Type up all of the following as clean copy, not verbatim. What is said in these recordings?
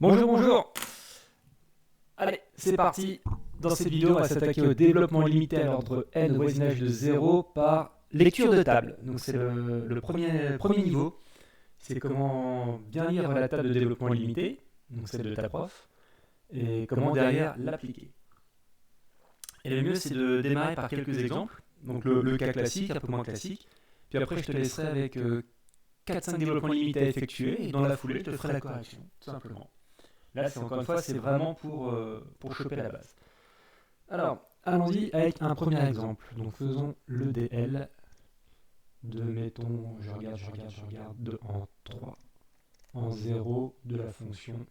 Bonjour, bonjour. Allez, c'est parti. Dans cette vidéo, on va s'attaquer au développement limité à l'ordre n au voisinage de 0 par lecture de table. Donc c'est le premier niveau. C'est comment bien lire la table de développement limité, donc celle de ta prof, et comment derrière l'appliquer. Et le mieux, c'est de démarrer par quelques exemples. Donc le cas classique, un peu moins classique. Puis après, je te laisserai avec 4-5 développements limités à effectuer, et dans la foulée, je te ferai la correction, tout simplement. Là, c'est encore une fois, c'est vraiment pour choper la base. Alors, allons-y avec un premier exemple. Donc, faisons le DL de, mettons, je regarde, de en 3, en 0 de la fonction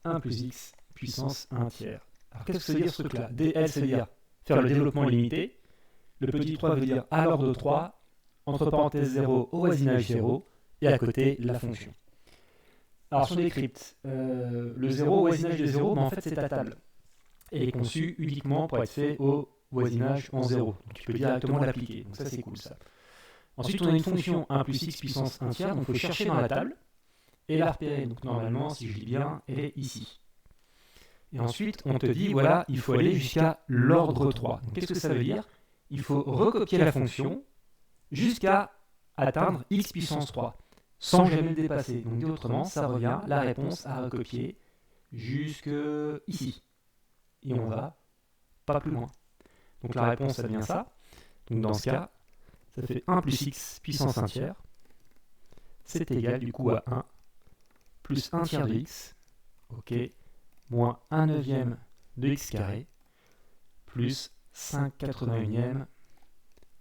1 plus x puissance 1 tiers. Alors, qu'est-ce que ça veut dire ce truc-là? DL, ça veut dire faire le développement limité. Le petit 3 veut dire à l'ordre de 3, entre parenthèses 0 au voisinage 0, et à côté, la fonction. Alors, sur des cryptes, le 0 au voisinage de 0, en fait, c'est ta table. Elle est conçue uniquement pour être fait au voisinage en 0. Donc, tu peux directement l'appliquer. Donc, ça, c'est cool, ça. Ensuite, on a une fonction 1 plus x puissance 1 tiers. Donc, il faut chercher dans la table et la repérer. Donc, normalement, si je lis bien, elle est ici. Et ensuite, on te dit, voilà, il faut aller jusqu'à l'ordre 3. Donc, qu'est-ce que ça veut dire? Il faut recopier la fonction jusqu'à atteindre x puissance 3. Sans jamais le dépasser. Donc, dit autrement, ça revient la réponse à recopier jusque ici. Et on va pas plus loin. Donc la réponse, ça devient ça. Donc dans ce cas, ça fait 1 plus x puissance 1 tiers. C'est égal du coup à 1 plus 1 tiers de x, ok, moins 1 neuvième de x carré, plus 5/81e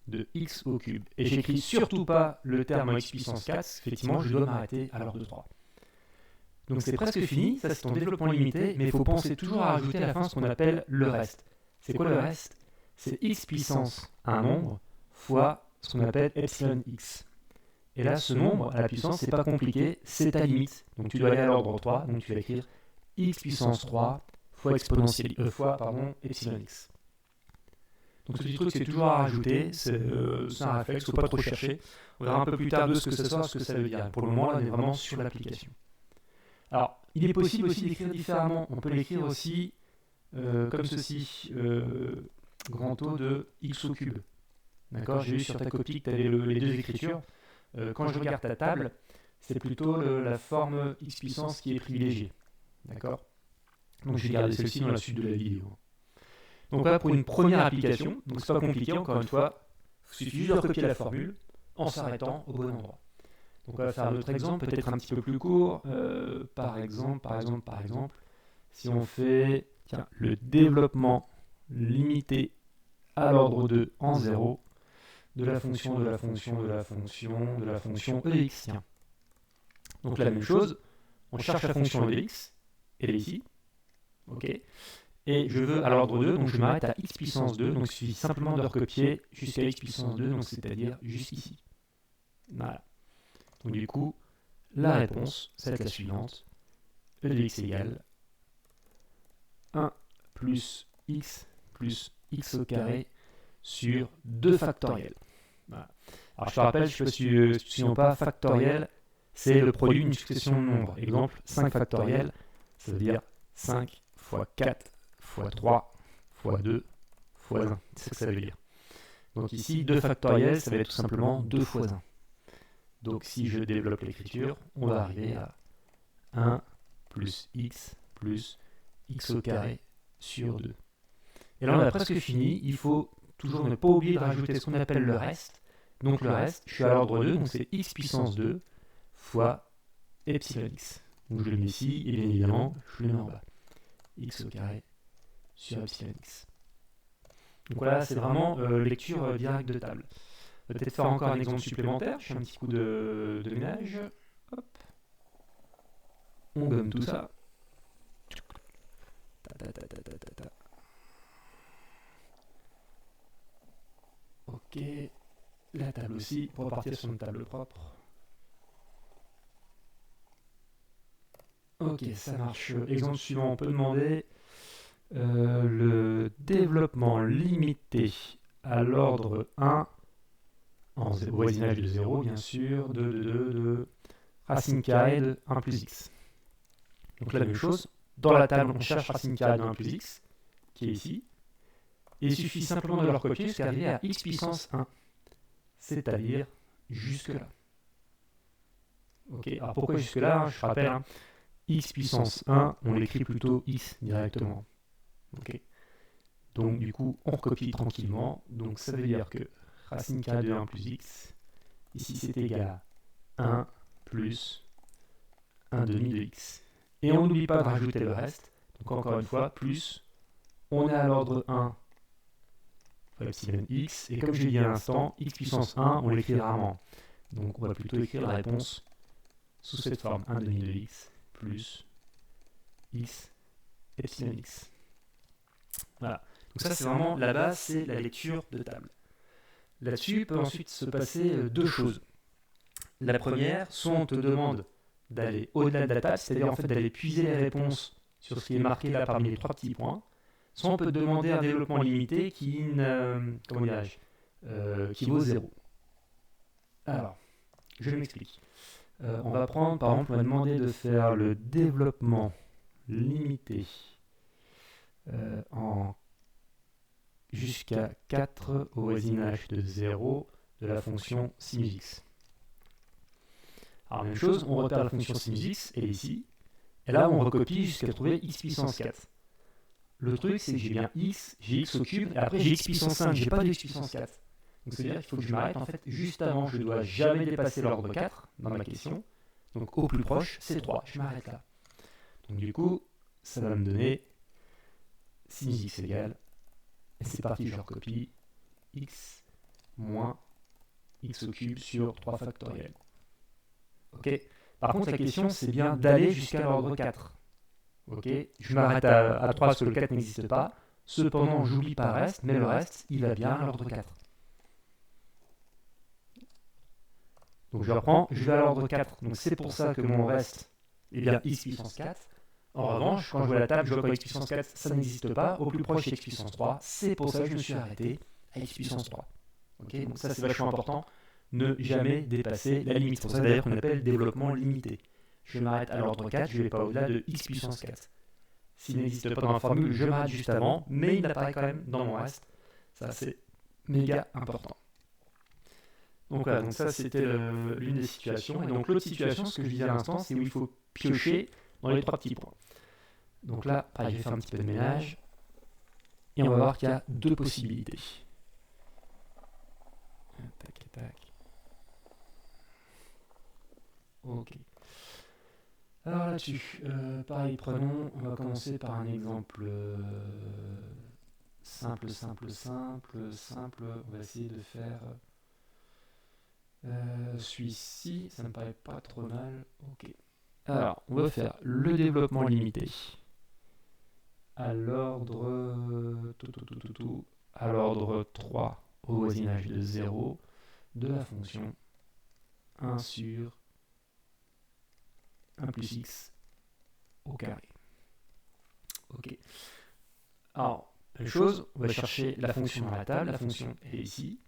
de x au cube. Et j'écris surtout pas le terme en x puissance 4, effectivement je dois m'arrêter à l'ordre de 3. Donc c'est presque fini, ça c'est ton développement limité, mais il faut penser toujours à rajouter à la fin ce qu'on appelle le reste. C'est quoi le reste? C'est x puissance un nombre fois ce qu'on appelle epsilon x. Et là, ce nombre à la puissance, c'est pas compliqué, c'est ta limite. Donc tu dois aller à l'ordre 3, donc tu vas écrire x puissance 3 fois epsilon x. Donc ce petit truc, c'est toujours à rajouter, c'est un réflexe, faut pas trop chercher. On verra un peu plus tard de ce que ça sort, ce que ça veut dire. Pour le moment, là, on est vraiment sur l'application. Alors, il est possible aussi d'écrire différemment. On peut l'écrire aussi comme ceci, grand O de x au cube. D'accord? J'ai vu sur ta copie que tu avais les deux écritures. Quand je regarde ta table, c'est plutôt la forme x puissance qui est privilégiée. D'accord? Donc j'ai gardé celle-ci dans la suite de la vidéo. Donc voilà pour une première application. Donc c'est pas compliqué, encore une fois. Il suffit juste de recopier la formule en s'arrêtant au bon endroit. Donc on va faire d'autres exemples, peut-être un petit peu plus court. Par exemple, si on fait le développement limité à l'ordre 2 en 0 de la fonction e de x. Tiens. Donc la même chose, on cherche la fonction e de x, elle est ici. Ok. Et je veux à l'ordre 2, donc je m'arrête à x puissance 2, donc il suffit simplement de recopier jusqu'à x puissance 2, donc c'est-à-dire jusqu'ici. Voilà. Donc du coup, la réponse, ça va être la suivante. E de x égale 1 plus x au carré sur 2 factoriel. Voilà. Alors je te rappelle, je ne sais pas si tu ne sais pas, factoriel, c'est le produit d'une succession de nombres. Exemple, 5 factoriel, ça veut dire 5 fois 4 fois 3 fois 2 fois 1. C'est ce que ça veut dire. Donc ici, 2 factoriel, ça va être tout simplement 2 fois 1. Donc si je développe l'écriture, on va arriver à 1 plus x au carré sur 2. Et là on a presque fini, il faut toujours ne pas oublier de rajouter ce qu'on appelle le reste. Donc le reste, je suis à l'ordre 2, donc c'est x puissance 2 fois epsilon x. Donc je le mets ici, et bien évidemment, je le mets en bas. X au carré sur epsilon x. Donc voilà, c'est vraiment lecture directe de table. Peut-être faire encore un exemple supplémentaire. Je fais un petit coup de ménage. Hop. On gomme tout ça. Ok. La table aussi, pour repartir sur une table propre. Ok, ça marche. Exemple suivant, on peut demander le développement limité à l'ordre 1 en voisinage de 0, bien sûr, de racine carrée de 1 plus x. Donc la même chose, dans la table, on cherche racine carrée de 1 plus x, qui est ici, et il suffit simplement de le recopier jusqu'à arriver à x puissance 1, c'est-à-dire jusque-là. Ok, alors pourquoi jusque-là, je rappelle, x puissance 1, on l'écrit plutôt x directement. Ok. Donc du coup, on recopie tranquillement. Donc ça veut dire que racine carrée de 1 plus x, ici c'est égal à 1 plus 1 demi de x. Et on n'oublie pas de rajouter le reste. Donc encore une fois, plus, on est à l'ordre 1 fois epsilon x. Et comme j'ai dit à l'instant, x puissance 1, on l'écrit rarement. Donc on va plutôt écrire la réponse sous cette forme, 1 demi de x plus x epsilon x. Voilà. Donc ça c'est vraiment la base, c'est la lecture de table. Là-dessus peut ensuite se passer deux choses. La première, soit on te demande d'aller au-delà de la table, c'est-à-dire en fait d'aller puiser les réponses sur ce qui est marqué là parmi les trois petits points, soit on peut te demander un développement limité qui vaut 0. Alors, je m'explique. On va prendre, par exemple, on va demander de faire le développement limité en jusqu'à 4 au voisinage de 0 de la fonction sinus x. Alors même chose, on repère la fonction sinus x, elle est ici, et là on recopie jusqu'à trouver x puissance 4. Le truc c'est que j'ai bien x, j'ai x au cube, et après j'ai x puissance 5, j'ai pas de x puissance 4. Donc c'est à dire qu'il faut que je m'arrête, en fait, juste avant, je ne dois jamais dépasser l'ordre 4 dans ma question, donc au plus proche c'est 3, je m'arrête là. Donc du coup, ça va me donner sinus x égale, et c'est parti, je recopie x moins x au cube sur 3 factoriel. Ok. Par contre, la question, c'est bien d'aller jusqu'à l'ordre 4. Ok. Je m'arrête à 3 parce que le 4 n'existe pas. Cependant, j'oublie pas le reste, mais le reste, il va bien à l'ordre 4. Donc je reprends, je vais à l'ordre 4. Donc c'est pour ça que mon reste est bien x puissance 4. En revanche, quand je vois la table, je vois que x puissance 4, ça n'existe pas. Au plus proche, c'est x puissance 3. C'est pour ça que je me suis arrêté à x puissance 3. Ok. Donc ça, c'est vachement important. Ne jamais dépasser la limite. C'est pour ça d'ailleurs qu'on appelle développement limité. Je m'arrête à l'ordre 4, je ne vais pas au-delà de x puissance 4. S'il n'existe pas dans la formule, je m'arrête juste avant, mais il apparaît quand même dans mon reste. Ça, c'est méga important. Donc voilà, donc ça c'était l'une des situations. Et donc l'autre situation, ce que je disais à l'instant, c'est où il faut piocher dans les trois petits points. Donc là, pareil, je vais faire un petit peu de ménage. Et on va voir qu'il y a deux possibilités. Tac, tac. Ok. Alors là-dessus, pareil, prenons, on va commencer par un exemple simple. On va essayer de faire celui-ci, ça me paraît pas trop mal. Ok. Alors, on va faire le développement limité à l'ordre à l'ordre 3 au voisinage de 0 de la fonction 1 sur 1 plus x au carré. Ok. Alors, même chose, on va chercher la fonction dans la table, la fonction est ici,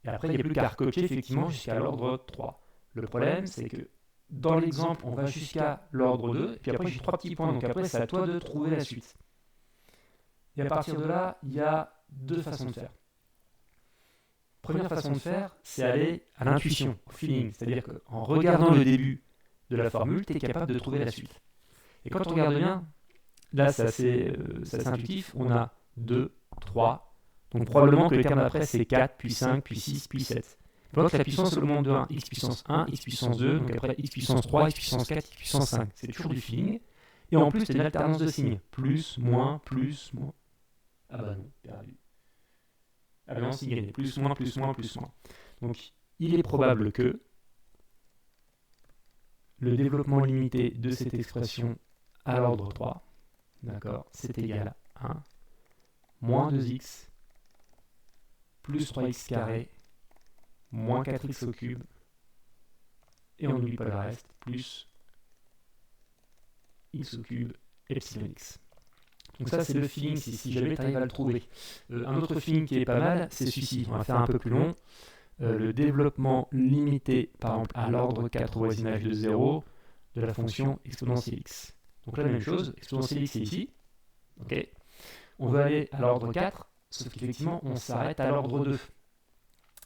et après il n'y a plus qu'à recopier effectivement jusqu'à l'ordre 3. Le problème, c'est que dans l'exemple, on va jusqu'à l'ordre 2, et puis après j'ai 3 petits points, donc après c'est à toi de trouver la suite. Et à partir de là, il y a deux façons de faire. Première façon de faire, c'est aller à l'intuition, au feeling, c'est-à-dire qu'en regardant le début de la formule, tu es capable de trouver la suite. Et quand on regarde bien, là c'est assez intuitif, on a 2, 3, donc probablement que les termes d'après c'est 4, puis 5, puis 6, puis 7. On voit que la puissance augmente de 1, x puissance 1, x puissance 2, donc après x puissance 3, x puissance 4, x puissance 5. C'est toujours du feeling. Et en plus, tu as une alternance de signes. Plus, moins, plus, moins. Ah bah non, perdu. Ah bah non, signe gagné. Plus, moins, plus, moins, plus, moins. Donc, il est probable que le développement limité de cette expression à l'ordre 3, d'accord, c'est égal à 1 moins 2x plus 3x carré moins 4x au cube, et on n'oublie pas le reste, plus x au cube epsilon x. Donc ça c'est le feeling si jamais tu arrives à le trouver. Un autre feeling qui est pas mal, c'est celui-ci, on va faire un peu plus long. Le développement limité, par exemple, à l'ordre 4 au voisinage de 0 de la fonction exponentielle x. Donc là, la même chose, exponentielle x est ici. Ok. On veut aller à l'ordre 4, sauf qu'effectivement, on s'arrête à l'ordre 2.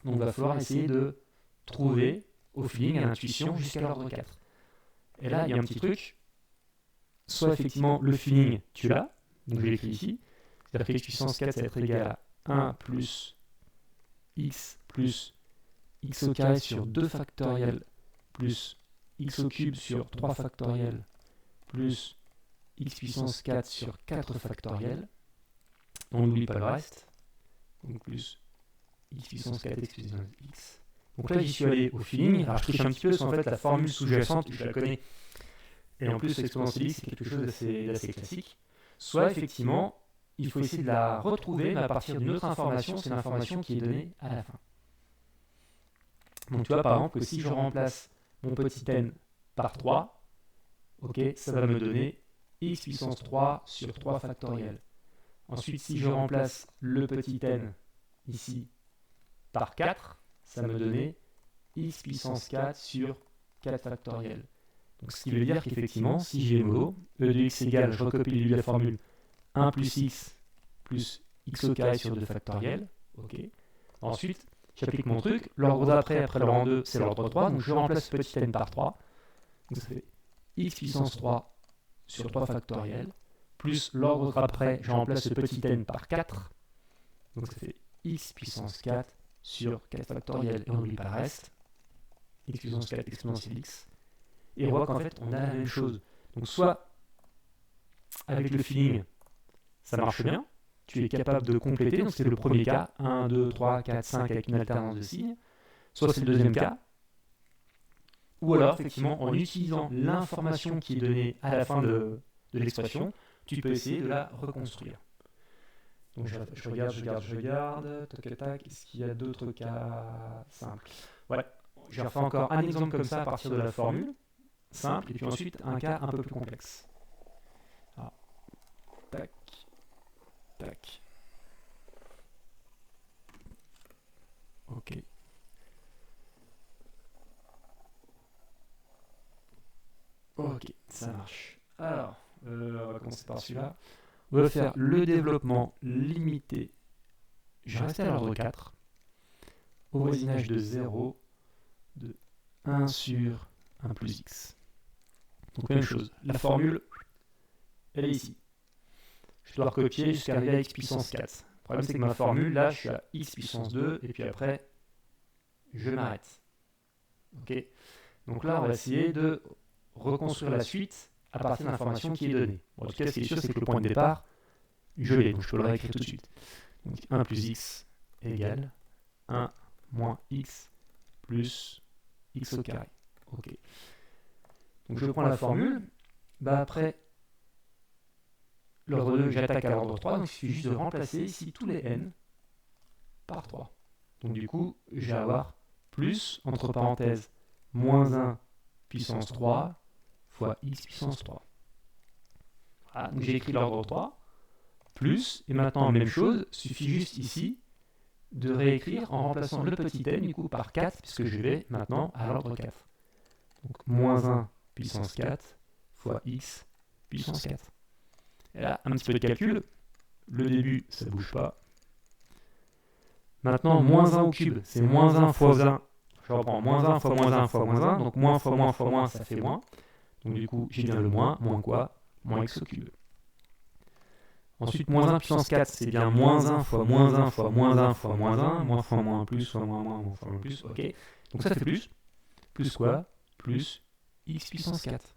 Donc il va falloir essayer de trouver au feeling, à l'intuition, jusqu'à l'ordre 4. Et là, il y a un petit truc. Soit effectivement, le feeling, tu l'as. Donc je l'écris ici. C'est-à-dire que x puissance 4, ça va être égal à 1 plus x au carré sur 2 factoriels plus x au cube sur 3 factoriels plus x puissance 4 sur 4 factoriels. On n'oublie pas le reste. Donc plus x puissance 4 x puissance x. Donc là, j'y suis allé au feeling. Alors je triche un petit peu, parce qu'en fait, la formule sous-jacente, je la connais. Et en plus, l'exponentielle x, c'est quelque chose d'assez classique. Soit, effectivement, il faut essayer de la retrouver, mais à partir d'une autre information, c'est l'information qui est donnée à la fin. Donc tu vois, par exemple, que si je remplace mon petit n par 3, ok, ça va me donner x puissance 3 sur 3 factoriels. Ensuite, si je remplace le petit n ici par 4, ça me donnait x puissance 4 sur 4 factoriels. Donc ce qui veut dire qu'effectivement, si j'ai mot, e de x égale, je recopie le début de la formule, 1 plus x au carré sur 2 factoriels. Ok. Ensuite, j'applique mon truc. L'ordre d'après, après le rang 2, c'est l'ordre 3. Donc je remplace ce petit n par 3. Donc ça fait x puissance 3 sur 3 factoriels. Plus l'ordre d'après, je remplace ce petit n par 4. Donc ça fait x puissance 4 sur 4 factoriels. Et on n'oublie pas le reste. X puissance 4 exponentielle x. Et on voit qu'en fait, on a la même chose. Donc soit, avec le feeling, ça marche bien. Tu es capable de compléter. Donc c'est le premier cas. 1, 2, 3, 4, 5 avec une alternance de signes. Soit c'est le deuxième cas. Ou alors, effectivement, en utilisant l'information qui est donnée à la fin de l'expression, tu peux essayer de la reconstruire. Donc je regarde, tac, tac, est-ce qu'il y a d'autres cas simples? Ouais, je vais refaire encore un exemple comme ça à partir de la formule, simple, et puis ensuite un cas un peu plus complexe. Ah. Tac, tac. Ok. Ok, ça marche. Alors, on va commencer par celui-là. On va faire le développement limité. Je reste à l'ordre 4. Au voisinage de 0, de 1 sur 1 plus x. Donc même chose. La formule, elle est ici. Je dois recopier jusqu'à arriver à x puissance 4. Le problème, c'est que ma formule, là, je suis à x puissance 2, et puis après, je m'arrête. Ok. Donc là, on va essayer de reconstruire la suite à partir de l'information qui est donnée. Bon, en tout cas, ce qui est sûr, c'est que le point de départ, je l'ai, donc je peux le réécrire tout de suite. Donc 1 plus x égale 1 moins x plus x au carré. Ok. Donc je prends la formule. Bah après, l'ordre 2, j'attaque à l'ordre 3, donc il suffit juste de remplacer ici tous les n par 3. Donc du coup, je vais avoir plus, entre parenthèses, moins 1 puissance 3 fois x puissance 3. Voilà, donc j'ai écrit l'ordre 3, plus, et maintenant, même chose, suffit juste ici de réécrire en remplaçant le petit n du coup par 4, puisque je vais maintenant à l'ordre 4. Donc moins 1 puissance 4 fois x puissance 4. Et là, un petit peu de calcul. Le début, ça ne bouge pas. Maintenant, moins 1 au cube, c'est moins 1 fois 1. Je reprends moins 1 fois moins 1 fois moins 1. Donc moins fois moins fois moins, ça fait moins. Donc du coup, j'ai bien le moins. Moins quoi? Moins x au cube. Ensuite, moins 1 puissance 4, c'est bien moins 1 fois moins 1 fois moins 1 fois moins 1. Moins fois moins plus fois moins moins fois moins plus. Ok. Donc ça fait plus. Plus quoi? Plus x puissance 4.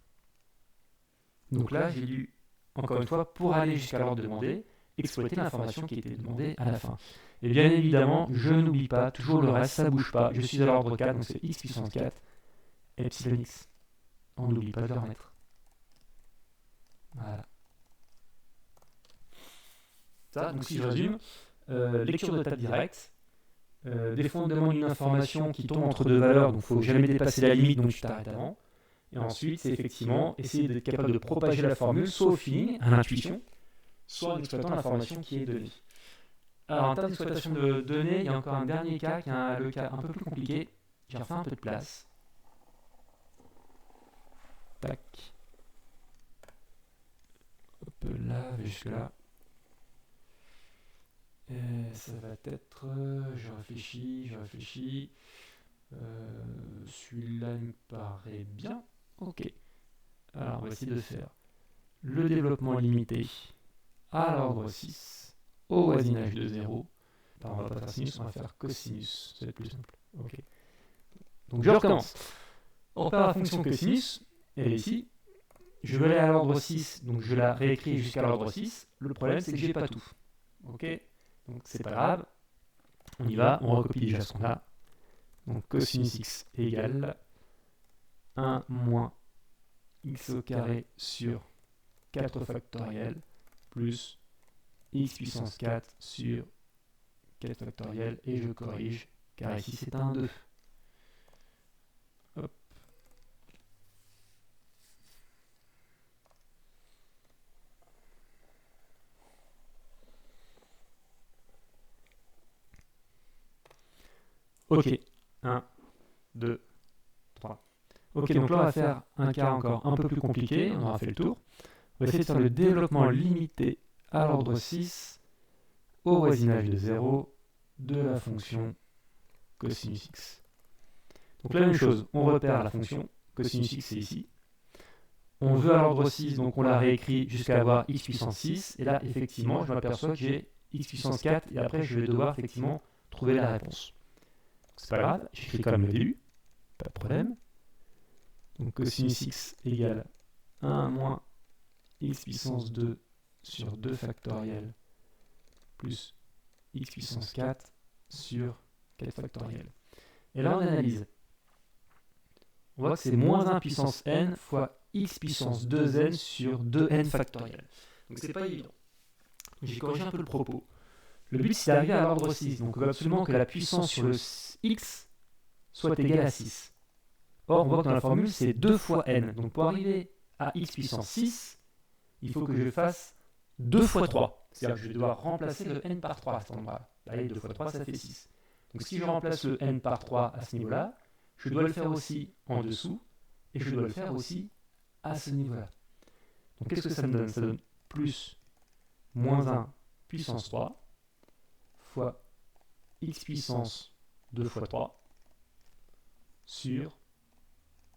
Donc là, j'ai dû, encore une fois, pour aller jusqu'à l'ordre demandé, exploiter l'information qui était demandée à la fin. Et bien évidemment, je n'oublie pas, toujours le reste, ça ne bouge pas. Je suis à l'ordre 4, donc c'est x puissance 4, epsilon x. On n'oublie pas de le remettre. Voilà. Ça, donc si je résume, lecture de table directe, des fois on demande une information qui tombe entre deux valeurs, donc il ne faut jamais dépasser la limite, donc tu t'arrêtes avant. Et ensuite, c'est effectivement essayer d'être capable de propager la formule, soit au feeling, à l'intuition, soit en exploitant l'information qui est donnée. Alors, en termes d'exploitation de données, il y a encore un dernier cas, qui est le cas un peu plus compliqué. J'ai refait un peu de place. Tac. peu là, jusque-là. Ça va être... je réfléchis. Celui-là il me paraît bien. Ok. Alors on va essayer de faire le développement limité à l'ordre 6 au voisinage de 0. Enfin, on va pas faire sinus, on va faire cosinus. Ça va être plus simple. Ok. Donc je recommence. On repère la fonction cosinus. Elle est ici. Je veux aller à l'ordre 6, donc je la réécris jusqu'à l'ordre 6. Le problème, c'est que j'ai pas tout. Ok. Donc c'est pas grave. On y va, on recopie déjà ce qu'on a. Donc cosinus x égale 1 moins x au carré sur 4 factoriel plus x puissance 4 sur 4 factoriel, et je corrige car ici c'est un 2. Hop. Ok, 1, 2, 3. Ok, donc là on va faire un cas encore un peu plus compliqué, on aura fait le tour. On va essayer de faire le développement limité à l'ordre 6 au voisinage de 0 de la fonction cosinus x. Donc la même chose, on repère la fonction cosinus x, c'est ici. On veut à l'ordre 6, donc on la réécrit jusqu'à avoir x puissance 6. Et là, effectivement, je m'aperçois que j'ai x puissance 4. Et après, je vais devoir effectivement trouver la réponse. C'est pas grave, j'écris comme le début. Pas de problème. Donc cosinus x égale 1 moins x puissance 2 sur 2 factoriel plus x puissance 4 sur 4 factoriel. Et là, on analyse. On voit que c'est moins 1 puissance n fois x puissance 2n sur 2n factoriel. Donc c'est pas évident. J'ai corrigé un peu le propos. Le but c'est d'arriver à l'ordre 6, donc il faut absolument que la puissance sur le x soit égale à 6. Or, on voit que dans la formule c'est 2 fois n. Donc pour arriver à x puissance 6, il faut que je fasse 2 fois 3. C'est-à-dire que je vais devoir remplacer le n par 3 à cet endroit-là. Allez, 2 fois 3, ça fait 6. Donc si je remplace le n par 3 à ce niveau-là, je dois le faire aussi en dessous, et je dois le faire aussi à ce niveau-là. Donc qu'est-ce que ça me donne? Ça donne plus moins 1 puissance 3 fois x puissance 2 fois 3 sur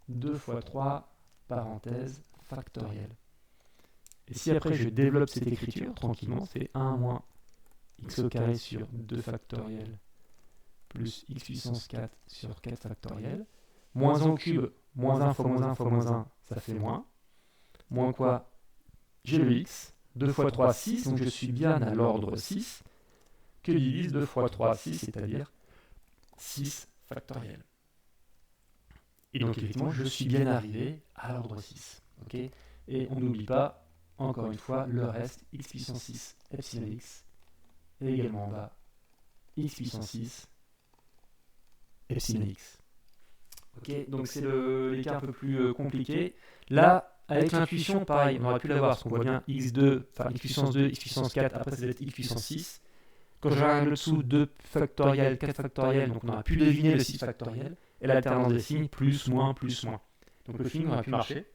2 fois 3 parenthèse factoriel. Et si après je développe cette écriture tranquillement, c'est 1 moins x au carré sur 2 factoriel plus x puissance 4 sur 4 factoriel, moins 1 au cube, moins 1 fois moins 1 fois moins 1, ça fait moins. Moins quoi? J'ai le x, 2 fois 3, 6, donc je suis bien à l'ordre 6, que divise 2 fois 3, 6, c'est-à-dire 6 factoriel. Et donc effectivement, je suis bien arrivé à l'ordre 6. Okay, et on n'oublie pas, encore une fois, le reste, x puissance 6 epsilon x, et également en bas, x puissance 6 epsilon x. Ok, donc c'est les cas un peu plus compliqués. Là, avec l'intuition, pareil, on aurait pu l'avoir, parce qu'on voit bien x2, enfin x puissance 2, x puissance 4, après ça va être x puissance 6. Quand j'arrive le dessous, 2 factoriel, 4 factoriel, donc on aurait pu deviner le 6 factoriel, et l'alternance des signes, plus, moins, plus, moins. Donc le feeling aurait pu marcher.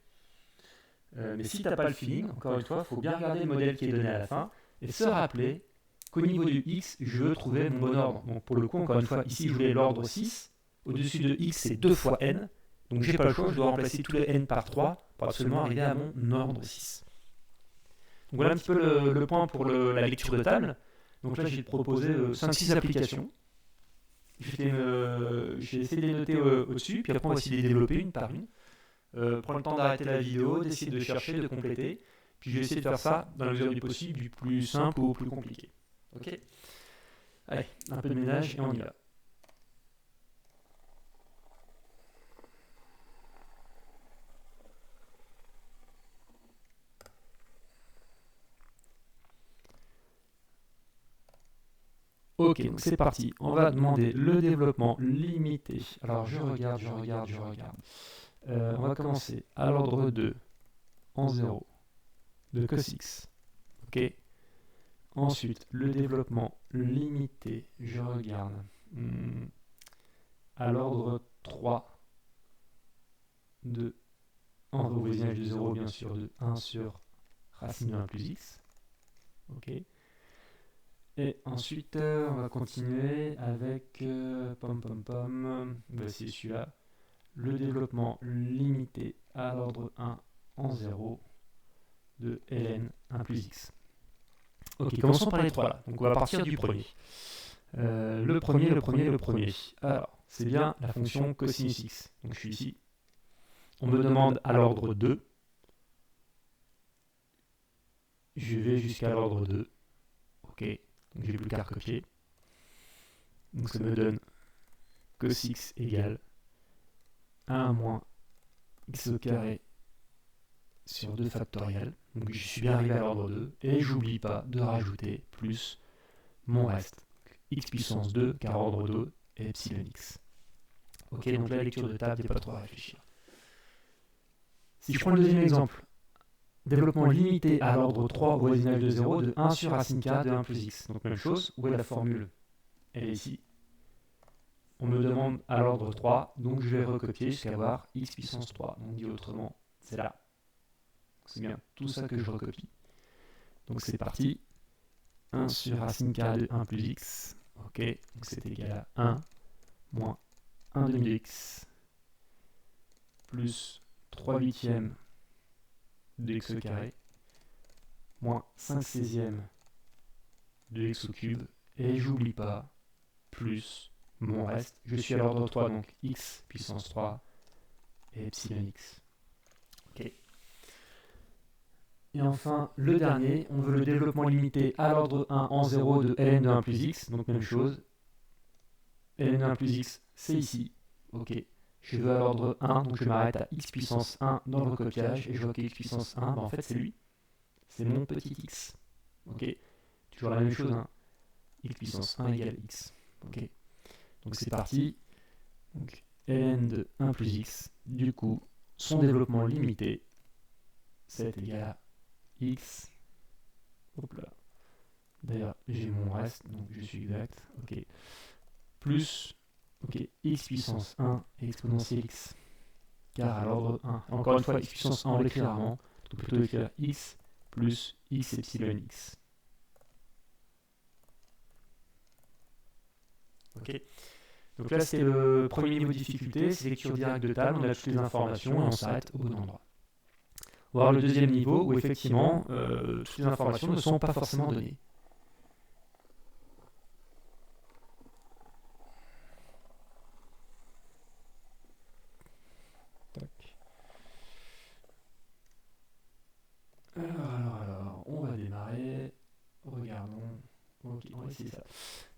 Mais si tu n'as pas le feeling, encore une fois, il faut bien regarder le modèle qui est donné à la fin, et se rappeler qu'au niveau du x, je veux trouver mon bon ordre. Donc pour le coup, encore une fois, ici je voulais l'ordre 6, au-dessus de x c'est 2 fois n, donc j'ai pas le choix, je dois remplacer tous les n par 3 pour absolument arriver à mon ordre 6. Donc voilà un petit peu le point pour la lecture de table. Donc là j'ai proposé 5-6 applications. J'ai essayé de les noter au-dessus, puis après on va essayer de les développer une par une. Prendre le temps d'arrêter la vidéo, d'essayer de chercher, de compléter. Puis je vais essayer de faire ça dans la mesure du possible, du plus simple au plus compliqué. Ok? Allez, un peu de ménage et on y va. Ok, donc c'est parti. On va demander le développement limité. Alors je regarde. On va commencer à l'ordre 2 en 0 de cos x. Ok. Ensuite, le développement limité, je regarde à l'ordre 3 de en voisinage de 0 bien sûr de 1 sur racine de 1 plus x. Ok. Et ensuite, on va continuer avec voici celui-là. Le développement limité à l'ordre 1 en 0 de ln 1 plus x. Ok, commençons par les trois là. Donc on va partir du premier. Le premier. Alors, c'est bien la fonction cosinus x. Donc je suis ici. On me demande à l'ordre 2. Je vais jusqu'à l'ordre 2. Ok, donc j'ai plus qu'à recopier. Donc ça me donne cos x égale 1 moins x au carré sur 2 factoriel. Donc je suis bien arrivé à l'ordre 2. Et j'oublie pas de rajouter plus mon reste. X puissance 2, car ordre 2 et epsilon x. Ok, donc la lecture de table, il n'y a pas trop à réfléchir. Si je prends le deuxième exemple, développement limité à l'ordre 3 au voisinage de 0 de 1 sur racine k de 1 plus x. Donc même chose, où est la formule? Elle est ici. On me demande à l'ordre 3, donc je vais recopier jusqu'à avoir x puissance 3. Donc dit autrement, c'est là. C'est bien tout ça que je recopie. Donc c'est parti. 1 sur racine k de 1 plus x. Ok, donc c'est égal à 1 moins 1 demi de x plus 3 huitièmes de x au carré moins 5 seizièmes de x au cube, et j'oublie pas plus mon reste. Je suis à l'ordre 3, donc x puissance 3 et epsilon x. Ok. Et enfin, le dernier, on veut le développement limité à l'ordre 1 en 0 de ln de 1 plus x, donc même chose. ln de 1 plus x, c'est ici. Ok. Je veux à l'ordre 1, donc je m'arrête à x puissance 1 dans le recopiage, et je vois que x puissance 1, en fait c'est lui. C'est mon petit x. Ok. Toujours la même chose, hein. X puissance 1 égale x. Ok. Donc c'est parti. Donc ln de 1 plus x, du coup, son développement limité, c'est égal à x. Hop là. D'ailleurs, j'ai mon reste, donc je suis exact. Ok. Plus, ok, x puissance 1 exponentielle x. Car à l'ordre 1. Encore une fois, x puissance 1, on l'écrit rarement. Donc plutôt écrire x plus x epsilon x. Ok. Donc là, c'était le premier niveau de difficulté, c'est lecture directe de table, on a toutes les informations et on s'arrête au bon endroit. On va voir le deuxième niveau où effectivement, toutes les informations ne sont pas forcément données. Tac. Alors, on va démarrer. Regardons. Ok, on va essayer ça.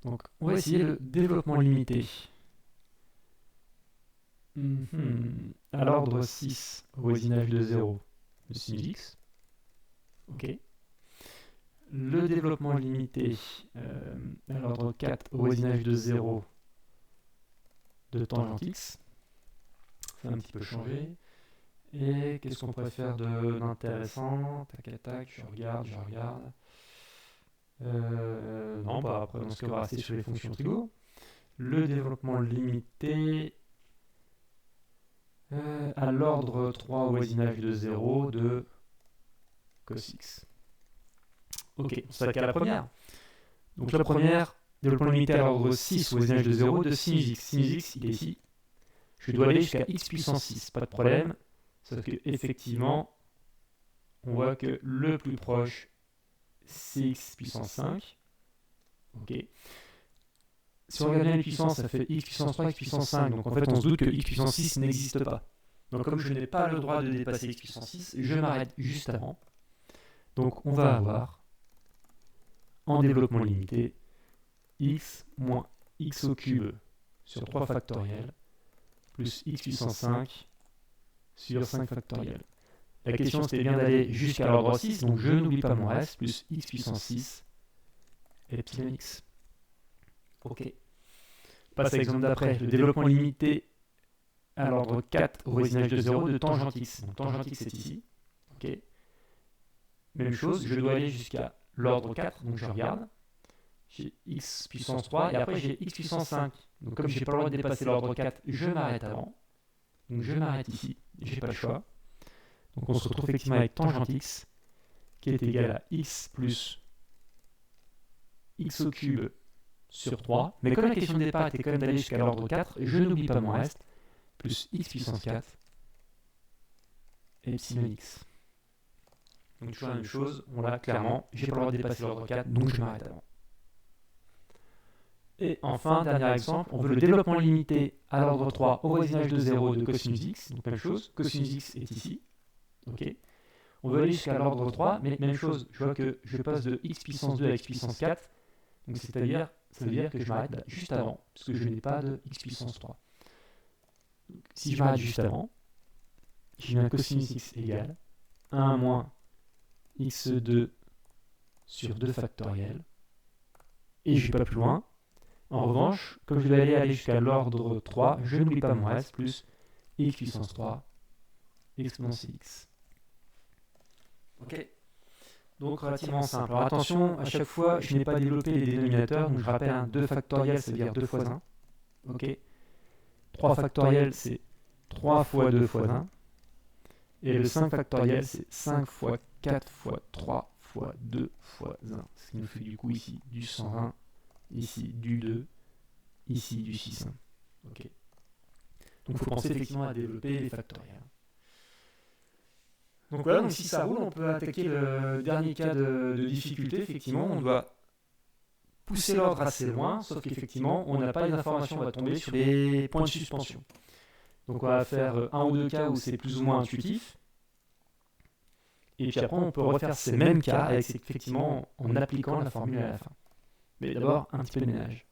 Donc, on va essayer le développement limité. À l'ordre 6, au voisinage de 0, de sinus x. Ok. Le développement limité à l'ordre 4, au voisinage de 0, de tangente x. Ça a un petit peu changé. Et qu'est-ce qu'on pourrait faire d'intéressant? Tac, tac, je regarde. Non, bah après, dans ce cas, on va rester sur les fonctions trigo. Le développement limité à l'ordre 3 au voisinage de 0 de cos x. Ok, on s'attaque à la première. Donc la première, développement limité à l'ordre 6 au voisinage de 0 de sinus x. Sinus x, il est ici. Je dois aller jusqu'à x puissance 6, pas de problème. Sauf que effectivement, on voit que le plus proche, c'est x puissance 5. Ok. Si on regarde bien les puissances, ça fait x puissance 3, x puissance 5. Donc en fait, on se doute que x puissance 6 n'existe pas. Donc comme je n'ai pas le droit de dépasser x puissance 6, je m'arrête juste avant. Donc on va avoir, en développement limité, x moins x au cube sur 3 factoriel plus x puissance 5 sur 5 factoriel. La question c'était bien d'aller jusqu'à l'ordre 6, donc je n'oublie pas mon reste, plus x puissance 6 et epsilon x. Ok. On passe à l'exemple d'après, le développement limité à l'ordre 4 au voisinage de 0 de tangente x. Donc tangente x est ici. Ok. Même chose, je dois aller jusqu'à l'ordre 4, donc je regarde. J'ai x puissance 3 et après j'ai x puissance 5. Donc comme je n'ai pas le droit de dépasser l'ordre 4, je m'arrête avant. Donc je m'arrête ici, j'ai pas le choix. Donc on se retrouve effectivement avec tangente x qui est égal à x plus x au cube sur 3. Mais comme la question de départ était quand même d'aller jusqu'à l'ordre 4, je n'oublie pas mon reste, plus x puissance 4 epsilon x. Donc toujours la même chose, on l'a clairement, j'ai pas le droit de dépasser l'ordre 4, donc je m'arrête avant. Et enfin, dernier exemple, on veut le développement limité à l'ordre 3 au voisinage de 0 de cosinus x, donc même chose, cosinus x est ici, ok. On veut aller jusqu'à l'ordre 3, mais même chose, je vois que je passe de x puissance 2 à x puissance 4, donc c'est-à-dire, ça veut dire que je m'arrête juste avant, parce que je n'ai pas de x puissance 3. Donc, si je m'arrête juste avant, j'ai un cosinus x égale 1 moins x2 sur 2 factoriel, et je ne vais pas plus loin. En revanche, comme je vais aller jusqu'à l'ordre 3, je n'oublie pas mon reste, plus x puissance 3 exponentielle x. Ok. Donc relativement simple. Alors attention, à chaque fois, je n'ai pas développé les dénominateurs, donc je rappelle, 2 factoriel, ça veut dire 2 fois 1. Ok. 3 factoriel, c'est 3 fois 2 fois 1. Et le 5 factoriel, c'est 5 fois 4 fois 3 fois 2 fois 1. Ce qui nous fait du coup ici du 120, ici du 2, ici du 6. Ok. Donc il faut penser effectivement à développer les factoriels. Donc voilà, donc si ça roule, on peut attaquer le dernier cas de difficulté. Effectivement, on doit pousser l'ordre assez loin, sauf qu'effectivement, on n'a pas les informations, on va tomber sur les points de suspension. Donc on va faire un ou deux cas où c'est plus ou moins intuitif. Et puis après, on peut refaire ces mêmes cas avec effectivement en appliquant la formule à la fin. Mais d'abord, un petit peu de ménage.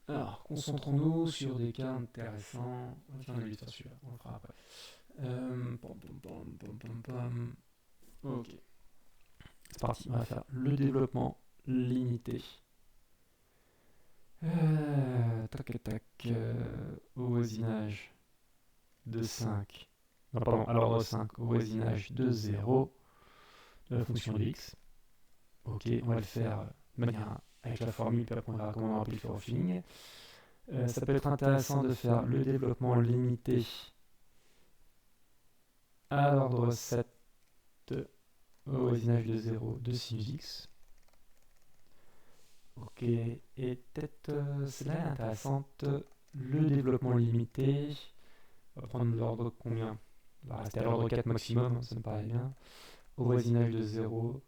Alors, concentrons-nous sur des cas intéressants. Tiens, on a vu ça celui-là, on le fera après. Ok. C'est parti, on va faire le développement limité. Au voisinage de 5. Non, pardon, à l'ordre 5, au voisinage de 0 de la fonction de x. Ok, on va le faire de manière avec la formule, puis après on verra comment on peut le faire au feeling. Ça peut être intéressant de faire le développement limité à l'ordre 7 au voisinage de 0 de sinus x. Ok, et peut-être celle-là est intéressante, le développement limité. On va prendre l'ordre combien? On va rester à l'ordre 4 maximum, ça me paraît bien. Au voisinage de 0,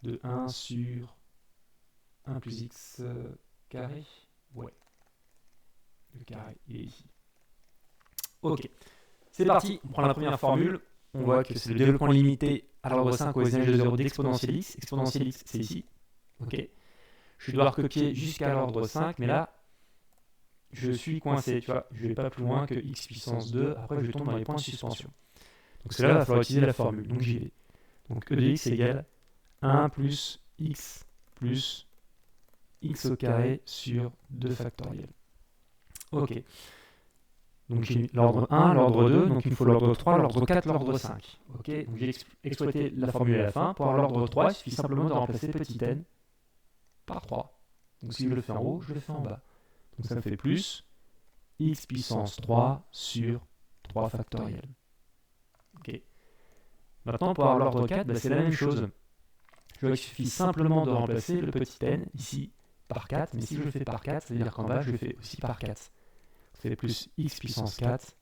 de 1 sur 1 plus x carré. Ouais. Le carré, il est ici. Ok. C'est parti, on prend la première formule. On voit que c'est le développement limité à l'ordre 5 au voisinage de 0 d'exponentielle x. Exponentielle x, c'est ici. Ok. Je dois recopier jusqu'à l'ordre 5, mais là, je suis coincé. Tu vois, je ne vais pas plus loin que x puissance 2. Après, je tombe dans les points de suspension. Donc c'est là, il va falloir utiliser la formule. Donc j'y vais. Donc e de x égale 1 plus x au carré sur 2 factoriel. Ok. Donc j'ai l'ordre 1, l'ordre 2, donc il me faut l'ordre 3, l'ordre 4, l'ordre 5. Ok, donc j'ai exploité la formule à la fin. Pour avoir l'ordre 3, il suffit simplement de remplacer petit n par 3. Donc si je le fais en haut, je le fais en bas. Donc ça me fait plus x puissance 3 sur 3 factoriel. Ok. Maintenant, pour avoir l'ordre 4, c'est la même chose. Je vois qu'il suffit simplement de remplacer le petit n ici par 4, mais si je le fais par 4, ça veut dire qu'en bas, je le fais aussi par 4. Ça fait plus x puissance 4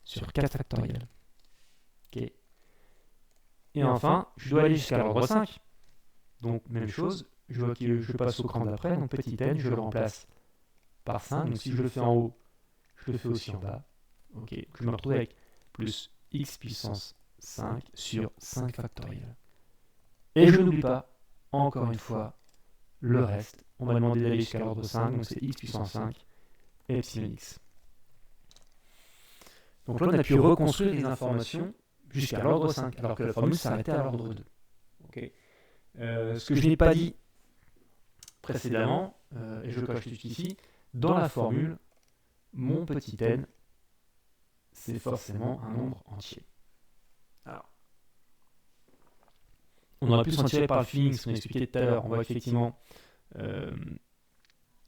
sur 4 factoriel. Ok. Et enfin, je dois aller jusqu'à l'ordre 5. Donc, même chose, je vois que je passe au cran d'après, donc petit n, je le remplace par 5. Donc si je le fais en haut, je le fais aussi en bas. Ok. Je me retrouve avec plus x puissance 5 sur 5 factoriel. Et je n'oublie pas, encore une fois, le reste. On m'a demandé d'aller jusqu'à l'ordre 5, donc c'est x puissance 5 epsilon x. Donc là, on a pu reconstruire les informations jusqu'à l'ordre 5, alors que la formule s'arrêtait à l'ordre 2. Okay. Ce que je n'ai pas dit précédemment, et je coche tout ici, dans la formule, mon petit n, c'est forcément un nombre entier. Alors, on aurait pu s'en tirer par le feeling, ce qu'on a expliqué tout à l'heure. On voit effectivement euh,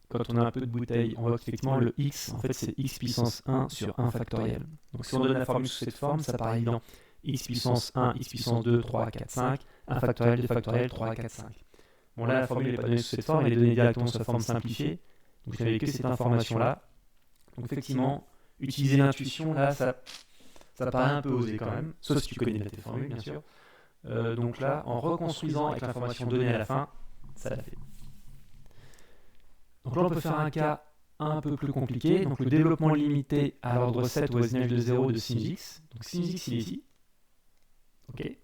quand on a un peu de bouteille, on voit qu'effectivement le x, en fait, c'est x puissance 1 sur 1 factoriel. Donc si on donne la formule sous cette forme, ça paraît évident. X puissance 1, x puissance 2, 3, 4, 5, 1 factoriel, 2 factoriel, 3, 4, 5. Bon là, la formule n'est pas donnée sous cette forme, elle est donnée directement sous la forme simplifiée. Donc vous n'avez que cette information-là. Donc effectivement, utiliser l'intuition, là, ça paraît un peu osé quand même, sauf si tu connais tes formules, bien sûr. Donc là, en reconstruisant avec l'information donnée à la fin, ça l'a fait. Donc là, on peut faire un cas un peu plus compliqué. Donc le développement limité à l'ordre 7 au voisinage de 0 de sinus x. Donc sinus x, il est ici. Ok.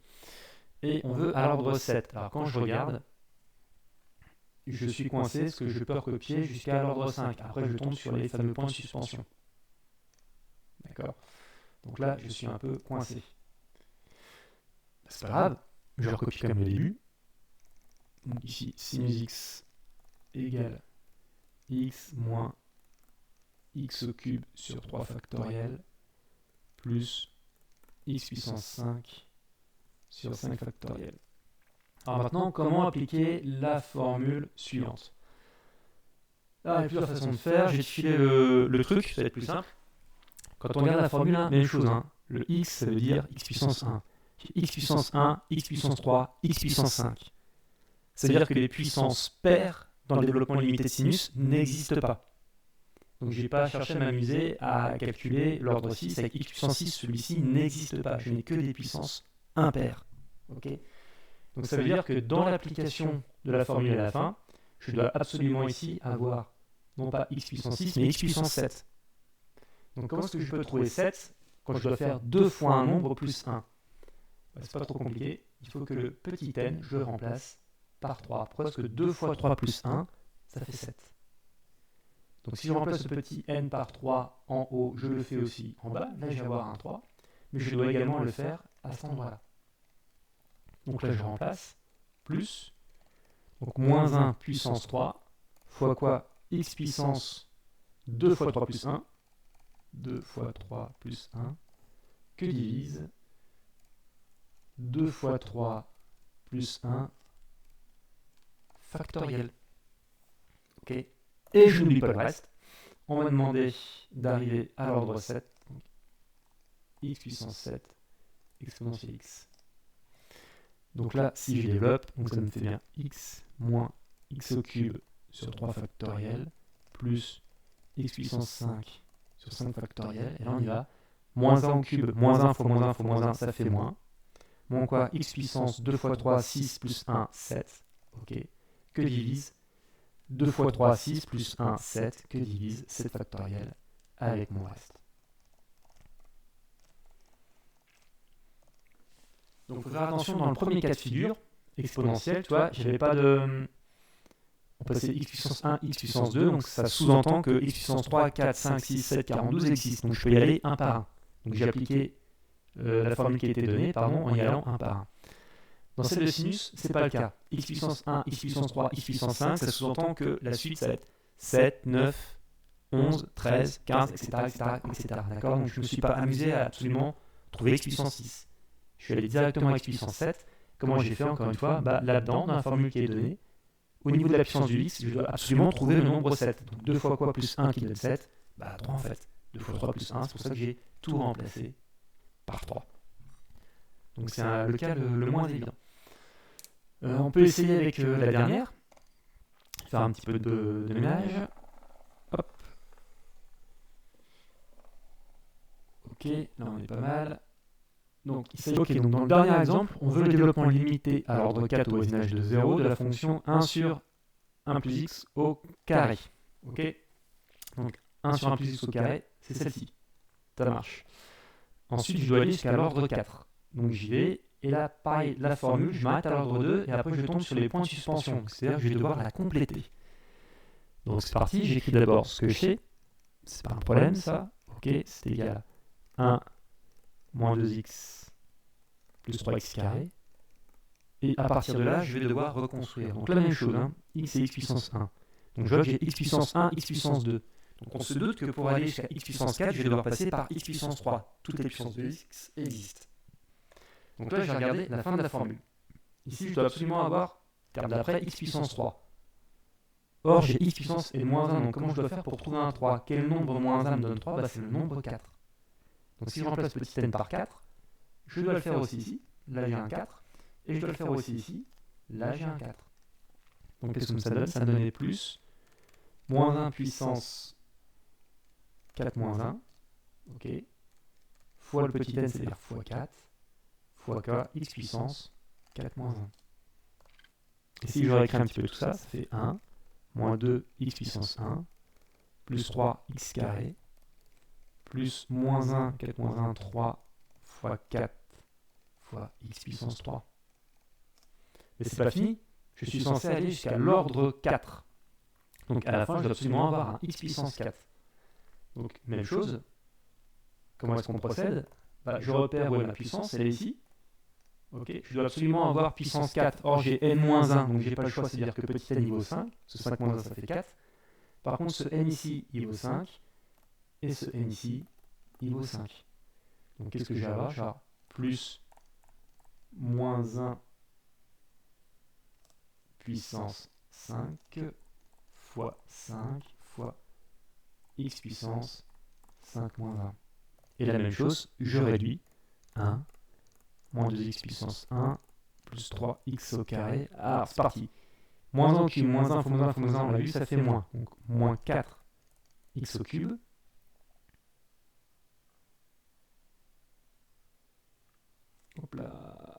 Et on veut à l'ordre 7. Alors quand je regarde, je suis coincé parce que je peux recopier jusqu'à l'ordre 5. Après, je tombe sur les fameux points de suspension. D'accord. Donc là, je suis un peu coincé. C'est pas grave, je recopie quand même le début. Donc ici, sinus x égale x moins x au cube sur 3 factoriel plus x puissance 5 sur 5 factoriel. Alors maintenant, comment appliquer la formule suivante? Là, il y a plusieurs façons de faire. Je vais te filer le truc, ça va être plus simple. Quand on regarde la formule 1, même chose. Hein. Le x, ça veut dire x puissance 1. X puissance 1, x puissance 3, x puissance 5. Ça veut dire que les puissances paires dans le développement limité de sinus n'existent pas. Donc je ne vais pas chercher à m'amuser à calculer l'ordre 6 avec x puissance 6, celui-ci n'existe pas. Je n'ai que des puissances impaires. Okay. Donc ça veut dire que dans l'application de la formule à la fin, je dois absolument ici avoir non pas x puissance 6, mais x puissance 7. Donc comment est-ce que je peux trouver 7 quand je dois faire 2 fois un nombre plus 1? C'est pas trop compliqué. Il faut que le petit n, je le remplace par 3. Pourquoi? Parce que 2 fois 3 plus 1, ça fait 7. Donc si je remplace ce petit n par 3 en haut, je le fais aussi en bas. Là, je vais avoir un 3. Mais je dois également le faire à cet endroit-là. Donc là, je remplace plus. Donc moins 1 puissance 3 fois quoi? X puissance 2 fois 3 plus 1. 2 fois 3 plus 1 que divise 2 fois 3 plus 1 factoriel. Ok. Et je n'oublie pas le reste. On m'a demandé d'arriver à l'ordre 7. Donc, x puissance 7 exponentielle x. Donc là, si je développe, donc ça me fait bien x moins x au cube sur 3 factoriel plus x puissance 5 sur 5 factoriel. Et là, on y va. Moins 1 au cube, moins 1 fois moins 1 fois moins 1, ça fait moins. Moins quoi? X puissance 2 fois 3, 6 plus 1, 7. Ok. Que divise 2 fois 3, 6 plus 1, 7. Que divise 7 factoriel avec mon reste. Donc il faut faire attention dans le premier cas de figure, exponentiel, tu vois, j'avais pas de... On passait x puissance 1, x puissance 2, donc ça sous-entend que x puissance 3, 4, 5, 6, 7, 42 existent. Donc je peux y aller un par un. Donc j'ai appliqué la formule qui a été donnée, en y allant un par un. Dans celle de sinus, c'est pas le cas. X puissance 1, x puissance 3, x puissance 5, ça sous-entend que la suite, ça va être 7, 9, 11, 13, 15, etc. D'accord? Donc je ne me suis pas amusé à absolument trouver x puissance 6. Je suis allé directement à x puissance 7. Comment j'ai fait encore une fois? Là-dedans, dans la formule qui est donnée, au niveau de la puissance du x, je dois absolument trouver le nombre 7. Donc 2 fois quoi plus 1 qui donne 7? 3 en fait. 2 fois 3 plus 1, c'est pour ça que j'ai tout remplacé par 3. Donc c'est le cas le moins évident. On peut essayer avec la dernière. Faire un petit peu de ménage. Hop. Ok, là on est pas mal. Donc, il s'agit, donc dans le dernier exemple, on veut le développement limité à l'ordre 4 au voisinage de 0 de la fonction 1 sur 1 plus x au carré. Ok. Donc 1 sur 1 plus x au carré, c'est celle-ci. Ça marche. Ensuite, je dois aller jusqu'à l'ordre 4. Donc j'y vais, et là, pareil, la formule, je m'arrête à l'ordre 2, et après je tombe sur les points de suspension. C'est-à-dire que je vais devoir la compléter. Donc c'est parti, j'écris d'abord ce que je sais. C'est pas un problème ça. Ok, c'est égal à 1 moins 2x plus 3x carré. Et à partir de là, je vais devoir reconstruire. Donc la même chose, hein, x et x puissance 1. Donc je vois que j'ai x puissance 1, x puissance 2. Donc on se doute que pour aller jusqu'à x puissance 4, je vais devoir passer par x puissance 3. Toutes les puissances de x existent. Donc là, j'ai regardé la fin de la formule. Ici, je dois absolument avoir, terme d'après, x puissance 3. Or, j'ai x puissance n moins 1, donc comment je dois faire pour trouver un 3? Quel nombre moins 1 me donne 3? C'est le nombre 4. Donc si je remplace petit n par 4, je dois le faire aussi ici, là j'ai un 4, et je dois le faire aussi ici, là j'ai un 4. Donc qu'est-ce que ça donne? Ça me donne plus moins 1 puissance 4 moins 1, ok, fois le petit n, c'est-à-dire fois 4, fois k, x puissance 4 moins 1. Et si je réécris un petit peu tout ça, ça fait 1, moins 2, x puissance 1, plus 3, x carré, plus moins 1, 4 moins 1, 3, fois 4, fois x puissance 3. Mais c'est pas fini, je suis censé aller jusqu'à l'ordre 4. Donc à la fin, je dois absolument avoir un x puissance 4. Donc même chose, comment est-ce qu'on procède? Je repère où est ma puissance, elle est ici. Okay. Je dois absolument avoir puissance 4. Or j'ai n-1, donc j'ai pas le choix, c'est-à-dire que petit n il vaut 5. Ce 5 moins 1, ça fait 4. Par contre, ce n ici, il vaut 5. Et ce n ici, il vaut 5. Donc qu'est-ce que je vais avoir? Je vais avoir plus moins 1 puissance 5 fois 5 fois x puissance 5 moins 1. Et la même chose, je réduis 1 moins 2x puissance 1 plus 3x au carré. Alors c'est parti. Moins 1 au cube, moins 1 fois moins 1 fois moins 1, on l'a vu, ça fait moins. Donc moins 4x au cube. Hop là.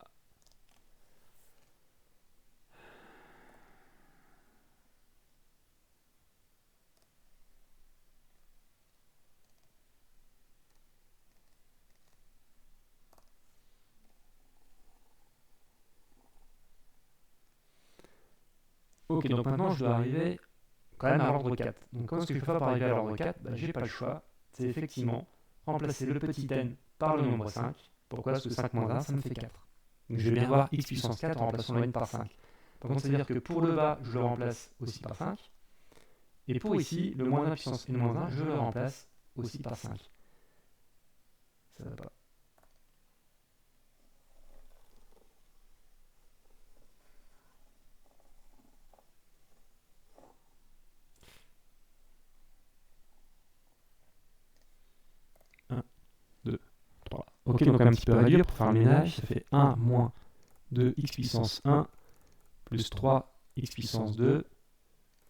Ok, donc maintenant je dois arriver quand même à l'ordre 4. Donc comment est-ce que je peux faire pour arriver à l'ordre 4? J'ai pas le choix. C'est effectivement remplacer le petit n par le nombre 5. Pourquoi? Parce que 5 moins 1, ça me fait 4. Donc je vais bien avoir x puissance 4 en remplaçant le n par 5. Par contre, c'est-à-dire que pour le bas, je le remplace aussi par 5. Et pour ici, le moins 1 puissance n moins 1, je le remplace aussi par 5. Ça va pas. Ok, donc un petit peu réduire pour faire le ménage, ça fait 1 moins 2x puissance 1 plus 3x puissance 2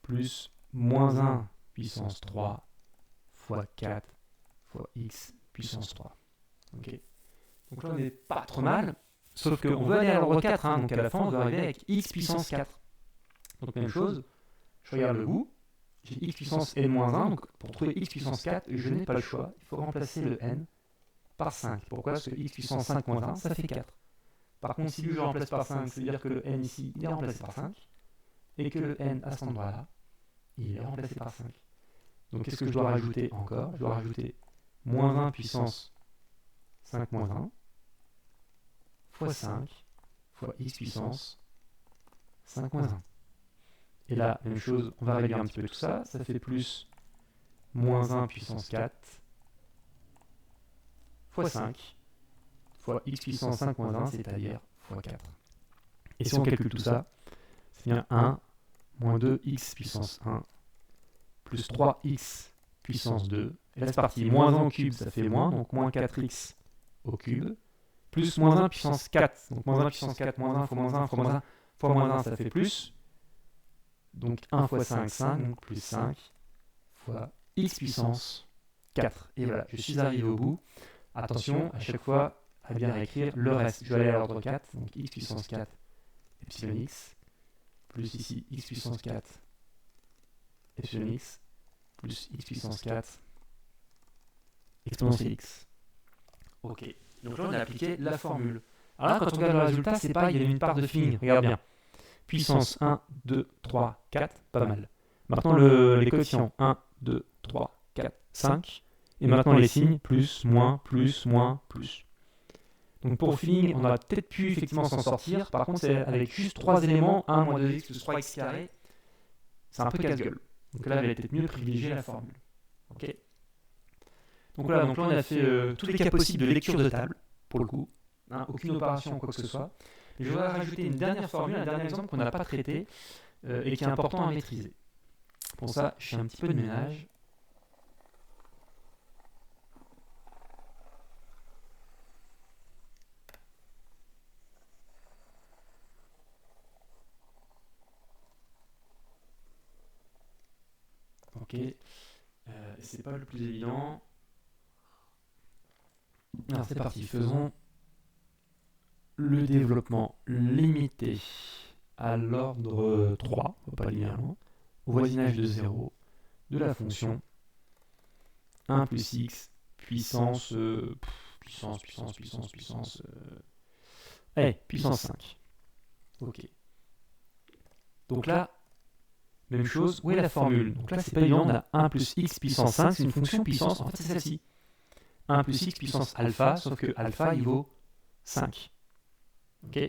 plus moins 1 puissance 3 fois 4 fois x puissance 3. Ok. Donc là on n'est pas trop mal, sauf qu'on veut aller à l'ordre 4, donc à la fin on veut arriver avec x puissance 4. Donc même chose, je regarde le bout, j'ai x puissance n-1, donc pour trouver x puissance 4, je n'ai pas le choix, il faut remplacer le n par 5. Pourquoi? Parce que x puissance 5 moins 1, ça fait 4. Par contre, si lui je le remplace par 5, c'est-à-dire que le n ici, il est remplacé par 5, et que le n à cet endroit-là, il est remplacé par 5. Donc qu'est-ce que je dois rajouter encore? Je dois rajouter moins 1 puissance 5 moins 1, fois 5, fois x puissance 5 moins 1. Et là, même chose, on va réduire un petit peu tout ça, ça fait plus moins 1 puissance 4, fois 5, fois x puissance 5 moins 1, c'est-à-dire fois 4. Et si on calcule tout ça, c'est bien 1 moins 2x puissance 1 plus 3x puissance 2. Et là c'est parti, moins 1 au cube, ça fait moins, donc moins 4x au cube, plus moins 1 puissance 4. Donc moins 1 puissance 4, moins 1 fois moins 1 fois moins 1 fois moins 1, ça fait plus. Donc 1 fois 5, 5, donc plus 5 fois x puissance 4. Et voilà, je suis arrivé au bout. Attention, à chaque fois, à bien écrire le reste. Je vais aller à l'ordre 4, donc x puissance 4 epsilon x, plus ici x puissance 4 epsilon x, plus x puissance 4 exponentielle x. Ok, donc là on a appliqué la formule. Alors là, quand on regarde le résultat, c'est pareil, il y a une part de fini, regarde bien. Puissance 1, 2, 3, 4, pas mal. Maintenant les coefficients 1, 2, 3, 4, 5. Et maintenant les signes, plus, moins, plus, moins, plus. Donc pour feeling, on aurait peut-être pu effectivement s'en sortir. Par contre, c'est avec juste 3 éléments, 1 moins 2x plus 3x carré, c'est un peu casse-gueule. Donc là, il va peut-être mieux privilégier la formule. Ok. Donc voilà, donc là on a fait tous les cas possibles de lecture de table, pour le coup. Aucune opération, quoi que ce soit. Et je voudrais rajouter une dernière formule, un dernier exemple qu'on n'a pas traité et qui est important à maîtriser. Pour ça, je fais un petit peu de ménage. Ok, c'est pas le plus évident. Alors c'est parti, faisons le développement limité à l'ordre 3, pas linéairement, au voisinage de 0 de la fonction 1 plus x puissance, puissance 5. Ok. Donc là, même chose, où est la formule? Donc là, c'est pas évident, on a 1 plus x puissance 5, c'est une fonction puissance, en fait c'est celle-ci. 1 plus x puissance alpha, sauf que alpha il vaut 5. Ok.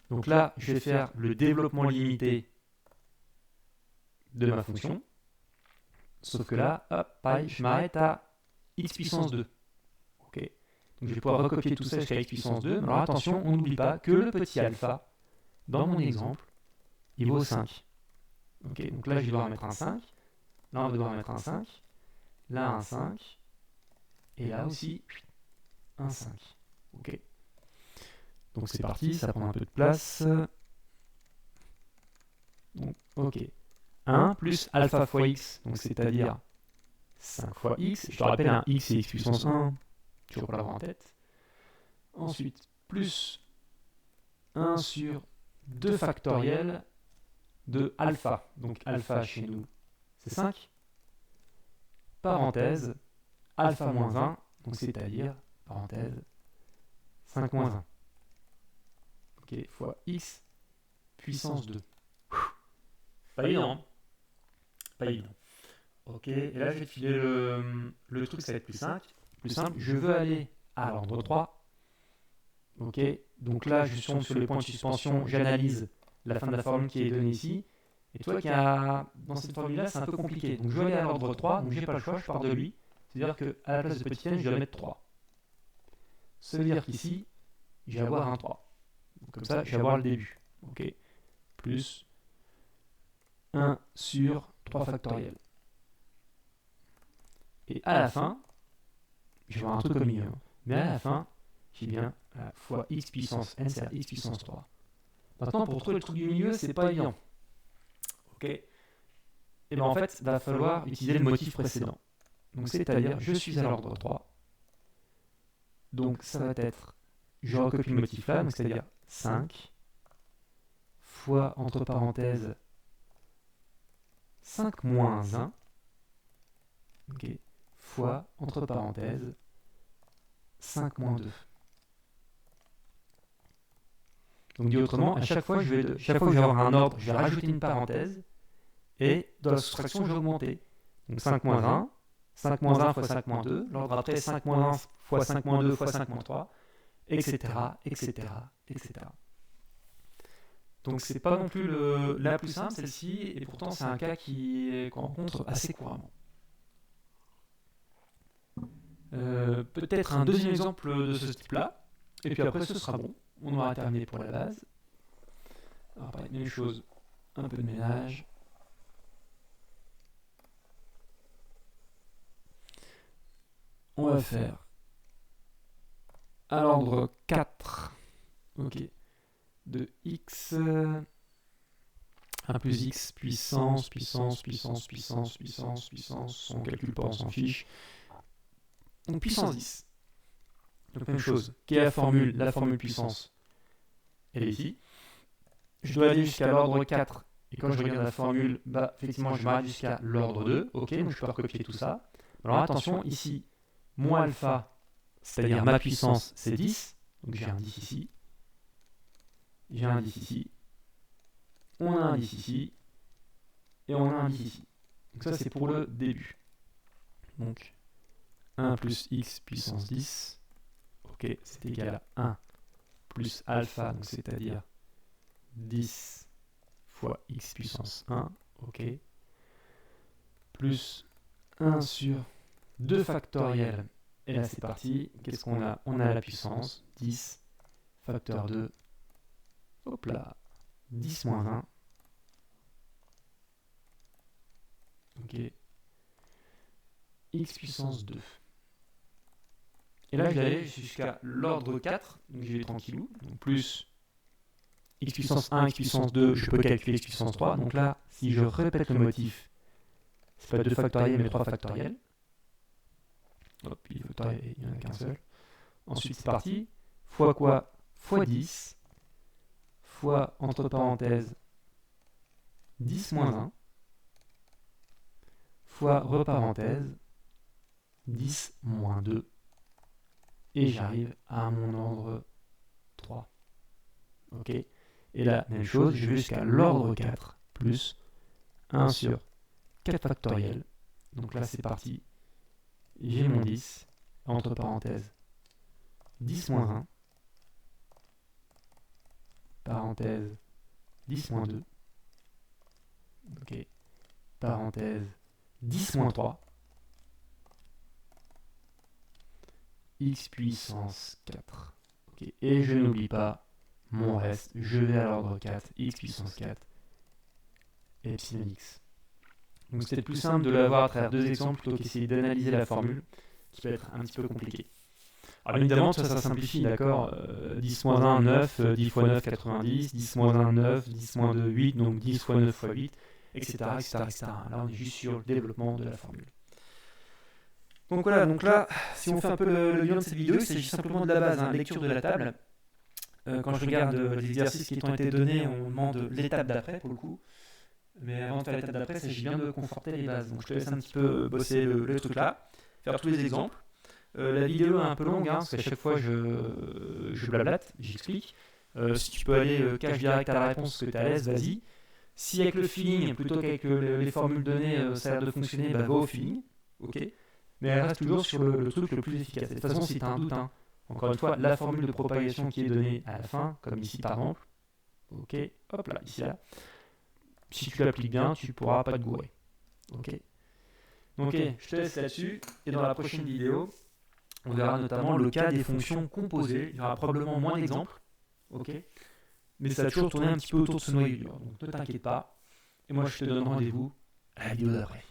Donc là, je vais faire le développement limité de ma fonction. Sauf que là, hop, pareil, je m'arrête à x puissance 2. Ok. Donc je vais pouvoir recopier tout ça jusqu'à x puissance 2. Alors attention, on n'oublie pas que le petit alpha, dans mon exemple, il vaut 5. Ok. Donc là, je vais devoir mettre un 5. Là, on va devoir mettre un 5. Là, un 5. Et là aussi, un 5. Ok. Donc c'est parti, ça prend un peu de place. Donc, ok. 1 plus alpha fois x, donc c'est-à-dire 5 fois x. Je te rappelle, un x c'est x puissance 1, toujours pour l'avoir en tête. Ensuite, plus 1 sur 2 factoriel de alpha. Donc alpha chez nous, c'est 5. Parenthèse, alpha moins 1, donc c'est-à-dire, parenthèse, 5 moins 1. Ok, fois x puissance 2. Pas évident. Pas évident. Ok, et là je vais te filer le truc, ça va être plus simple. Plus simple, je veux aller à l'ordre 3. Ok, donc là je tombe sur les points de suspension, j'analyse la fin de la formule qui est donnée ici. Et toi qui as dans cette formule-là, c'est un peu compliqué. Donc je veux aller à l'ordre 3, donc j'ai pas le choix, je pars de lui. C'est-à-dire qu'à la place de petit n, je dois mettre 3. Ça veut dire qu'ici, je vais avoir un 3. Donc comme ça, je vais avoir le début. Ok, plus 1 sur 3 factoriel. Et à la fin, je vais avoir un truc au milieu. Mais à la fin, j'ai bien fois x puissance n, c'est-à-dire x puissance 3. Maintenant, pour trouver le truc du milieu, c'est pas évident. Ok. Et bien en fait, il va falloir utiliser le motif précédent. Donc c'est-à-dire, je suis à l'ordre 3. Donc ça va être, je recopie le motif là, donc c'est-à-dire 5 fois, entre parenthèses, 5 moins 1, ok, fois, entre parenthèses, 5 moins 2. Donc dit autrement, à chaque fois, chaque fois que je vais avoir un ordre, je vais rajouter une parenthèse, et dans la soustraction, je vais augmenter. Donc 5 moins 1, 5 moins 1 fois 5 moins 2, l'ordre après 5 moins 1 fois 5 moins 2 fois 5 moins 3, etc., etc., etc. Donc c'est pas non plus la plus simple, celle-ci, et pourtant c'est un cas qu'on rencontre assez couramment. Peut-être un deuxième exemple de ce type-là, et puis après ce sera bon. On aura terminé pour la base. Alors pareil, même chose, un peu de ménage. On va faire à l'ordre 4, ok, de x, 1 plus x puissance, puissance, puissance, puissance, puissance, puissance, on calcule pas, on s'en fiche. Donc puissance 10. Donc même chose, quelle est la formule puissance? Elle est ici. Je dois aller jusqu'à l'ordre 4. Et quand je regarde la formule, bah, effectivement, je m'arrête jusqu'à l'ordre 2. Ok, donc je peux recopier tout ça. Alors attention, ici, mon alpha, c'est-à-dire ma puissance, c'est 10. Donc j'ai un 10 ici. J'ai un 10 ici. On a un 10 ici. Et on a un 10 ici. Donc ça, c'est pour le début. Donc 1 plus x puissance 10. Ok, c'est égal à 1 plus alpha, donc c'est-à-dire 10 fois x puissance 1, ok, plus 1 sur 2 factoriel, et là c'est parti, qu'est-ce qu'on a? On a la puissance, 10 facteur 2, hop là, 10 moins 1, Ok. X puissance 2. Et là, je vais aller jusqu'à l'ordre 4, donc je vais tranquillou, donc plus x puissance 1, x puissance 2, je peux calculer x puissance 3. Donc là, si je répète le motif, c'est pas 2 factoriel, mais 3 factoriel. Hop, il n'y en a qu'un seul. Ensuite, c'est parti. Fois quoi? Fois 10, fois, entre parenthèses, 10 moins 1, fois, reparenthèse, 10 moins 2. Et j'arrive à mon ordre 3. Ok. Et là, même chose, je vais jusqu'à l'ordre 4, plus 1 sur 4 factoriel. Donc là, c'est parti. J'ai mon 10, entre parenthèses, 10 moins 1, parenthèse, 10 moins 2, ok, parenthèse, 10 moins 3, x puissance 4. Okay. Et je n'oublie pas mon reste, je vais à l'ordre 4, x puissance 4, et epsilon x. Donc c'est plus simple de l'avoir à travers deux exemples plutôt qu'essayer d'analyser la formule, qui peut être un petit peu compliqué. Alors évidemment, ça simplifie, d'accord, 10 moins 1, 9, 10 fois 9, 90, 10 moins 1, 9, 10 moins 2, 8, donc 10 fois 9 fois 8, etc., etc. Là, on est juste sur le développement de la formule. Donc voilà, donc là, si on fait un peu le bilan de cette vidéo, il s'agit simplement de la base, lecture de la table. Quand je regarde les exercices qui ont été donnés, on demande l'étape d'après, pour le coup. Mais avant de faire l'étape d'après, il s'agit bien de conforter les bases. Donc je te laisse un petit peu bosser le truc là, faire tous les exemples. La vidéo est un peu longue, parce qu'à chaque fois je blablate, j'explique. Si tu peux aller cache direct à la réponse parce que tu es à l'aise, vas-y. Si avec le feeling, plutôt qu'avec les formules données, ça a l'air de fonctionner, va au feeling. Ok. Mais elle reste toujours sur le truc le plus efficace. Et de toute façon, si tu as un doute, encore une fois, la formule de propagation qui est donnée à la fin, comme ici par exemple, ok, hop là, ici là, si tu l'appliques bien, tu ne pourras pas te gourer. Ok. Donc, je te laisse là-dessus, et dans la prochaine vidéo, on verra notamment le cas des fonctions composées. Il y aura probablement moins d'exemples, ok, mais ça va toujours tourner un petit peu autour de ce noyau dur. Donc ne t'inquiète pas, et moi je te donne rendez-vous à la vidéo d'après.